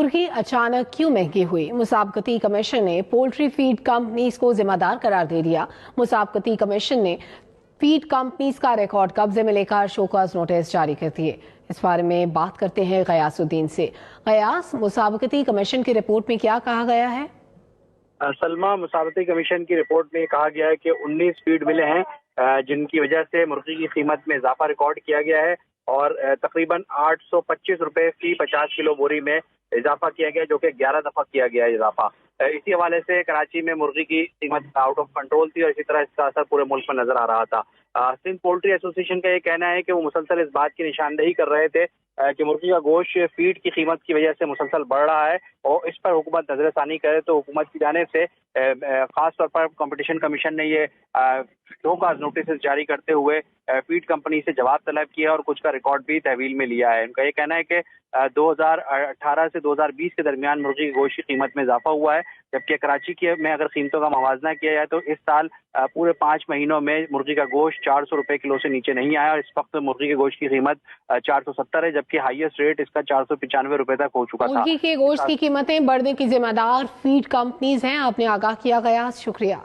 मुर्गी अचानक क्यों महंगी हुई? मुसाबकती कमीशन ने पोल्ट्री फीड कंपनीज को जिम्मेदार करार दे दिया। मुसाबकती कमीशन ने फीड कंपनीज का रिकॉर्ड कब्जे में लेकर शोकॉज नोटिस जारी कर दिए। इस बारे में बात करते हैं गयासुद्दीन से। गयास, मुसाबकती कमीशन की रिपोर्ट में क्या कहा गया है? सलमा, मुसाबकती कमीशन की रिपोर्ट में कहा गया है कि 19 फीड मिलें हैं जिनकी वजह से मुर्गी की कीमत में इजाफा रिकॉर्ड किया गया है और तकरीबन 825 रुपए फी 50 किलो बोरी में इजाफा किया गया, जो कि 11 दफा किया गया इजाफा। इसी हवाले से कराची में मुर्गी की कीमत आउट ऑफ कंट्रोल थी और इसी तरह इसका असर पूरे मुल्क पर नजर आ रहा था। सिंध पोल्ट्री एसोसिएशन का ये कहना है कि वो मुसलसल इस बात की निशानदेही कर रहे थे कि मुर्गी का गोश्त फीड की कीमत की वजह से मुसलसल बढ़ रहा है और इस पर हुकूमत नजरसानी करे तो हुकूमत की जानिब से खास तौर पर कंपटीशन कमीशन ने ये शोकॉज नोटिस जारी करते हुए फीड कंपनी से जवाब तलब किया और कुछ का रिकॉर्ड भी तहवील में लिया है। उनका ये कहना है कि 2018 से 2020 के दरमियान मुर्गी की गोश्त की कीमत में इजाफा हुआ है, जबकि कराची के में अगर कीमतों का मवाजना किया जाए तो इस साल पूरे 5 महीनों में मुर्गी का गोश्त 400 रुपए किलो से नीचे नहीं आया और इस वक्त मुर्गी के गोश्त की कीमत 470 है, जबकि हाईएस्ट रेट इसका 495 रुपए तक हो चुका था। मुर्गी के गोश्त की कीमतें बढ़ने की जिम्मेदार फीड कंपनीज हैं। आपने आगाह किया गया, शुक्रिया।